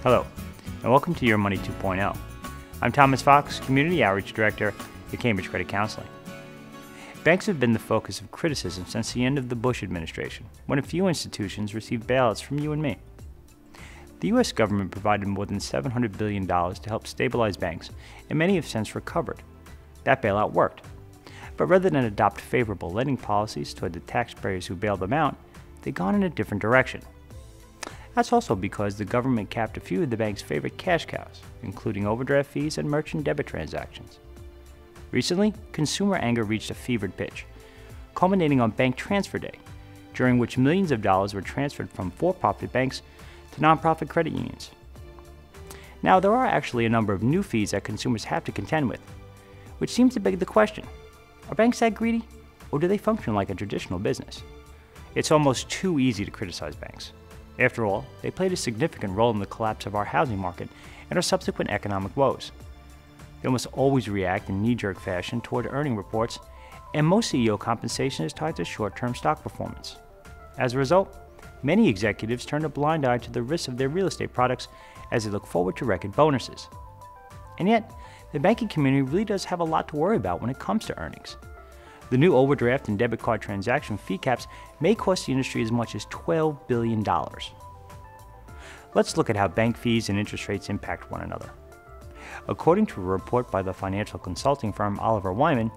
Hello, and welcome to Your Money 2.0. I'm Thomas Fox, Community Outreach Director at Cambridge Credit Counseling. Banks have been the focus of criticism since the end of the Bush administration, when a few institutions received bailouts from you and me. The U.S. government provided more than $700 billion to help stabilize banks, and many have since recovered. That bailout worked. But rather than adopt favorable lending policies toward the taxpayers who bailed them out, they've gone in a different direction. That's also because the government capped a few of the bank's favorite cash cows, including overdraft fees and merchant debit transactions. Recently, consumer anger reached a fevered pitch, culminating on Bank Transfer Day, during which millions of dollars were transferred from for-profit banks to nonprofit credit unions. Now, there are actually a number of new fees that consumers have to contend with, which seems to beg the question, are banks that greedy, or do they function like a traditional business? It's almost too easy to criticize banks. After all, they played a significant role in the collapse of our housing market and our subsequent economic woes. They almost always react in knee-jerk fashion toward earning reports, and most CEO compensation is tied to short-term stock performance. As a result, many executives turn a blind eye to the risks of their real estate products as they look forward to record bonuses. And yet, the banking community really does have a lot to worry about when it comes to earnings. The new overdraft and debit card transaction fee caps may cost the industry as much as $12 billion. Let's look at how bank fees and interest rates impact one another. According to a report by the financial consulting firm WYMAN,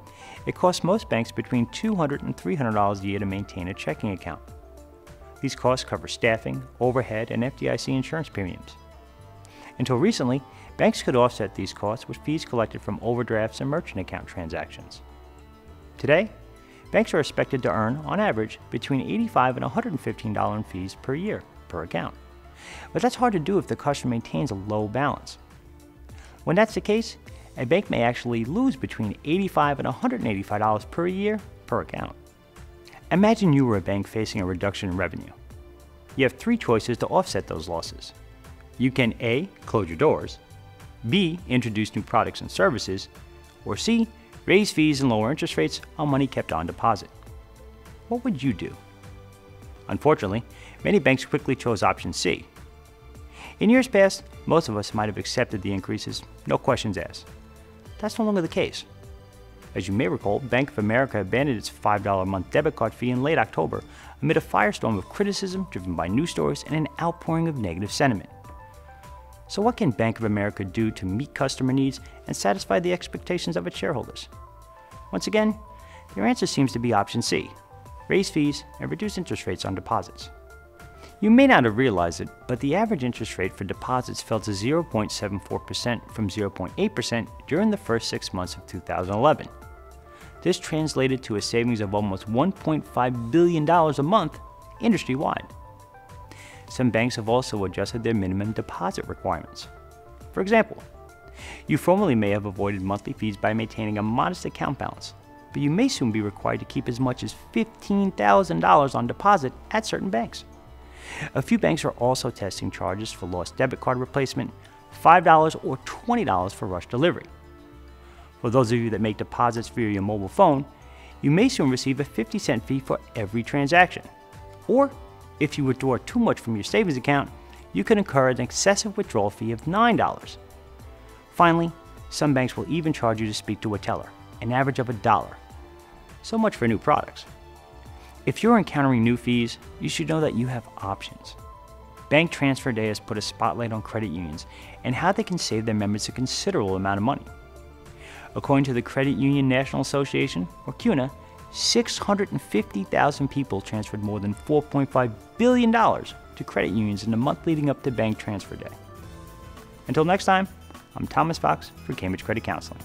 it costs most banks between $200 and $300 a year to maintain a checking account. These costs cover staffing, overhead, and FDIC insurance premiums. Until recently, banks could offset these costs with fees collected from overdrafts and merchant account transactions. Today, banks are expected to earn, on average, between $85 and $115 in fees per year, per account. But that's hard to do if the customer maintains a low balance. When that's the case, a bank may actually lose between $85 and $185 per year, per account. Imagine you were a bank facing a reduction in revenue. You have three choices to offset those losses. You can A, close your doors, B, introduce new products and services, or C, raise fees and lower interest rates on money kept on deposit. What would you do? Unfortunately, many banks quickly chose option C. In years past, most of us might have accepted the increases, no questions asked. That's no longer the case. As you may recall, Bank of America abandoned its $5 a month debit card fee in late October amid a firestorm of criticism driven by news stories and an outpouring of negative sentiment. So what can Bank of America do to meet customer needs and satisfy the expectations of its shareholders? Once again, their answer seems to be option C, raise fees and reduce interest rates on deposits. You may not have realized it, but the average interest rate for deposits fell to 0.74% from 0.8% during the first 6 months of 2011. This translated to a savings of almost $1.5 billion a month industry-wide. Some banks have also adjusted their minimum deposit requirements. For example, you formerly may have avoided monthly fees by maintaining a modest account balance, but you may soon be required to keep as much as $15,000 on deposit at certain banks. A few banks are also testing charges for lost debit card replacement, $5 or $20 for rush delivery. For those of you that make deposits via your mobile phone, you may soon receive a 50-cent fee for every transaction. Or, if you withdraw too much from your savings account, you can incur an excessive withdrawal fee of $9. Finally, some banks will even charge you to speak to a teller, an average of $1. So much for new products. If you're encountering new fees, you should know that you have options. Bank Transfer Day has put a spotlight on credit unions and how they can save their members a considerable amount of money. According to the Credit Union National Association, or CUNA, 650,000 people transferred more than $4.5 billion to credit unions in the month leading up to Bank Transfer Day. Until next time, I'm Thomas Fox for Cambridge Credit Counseling.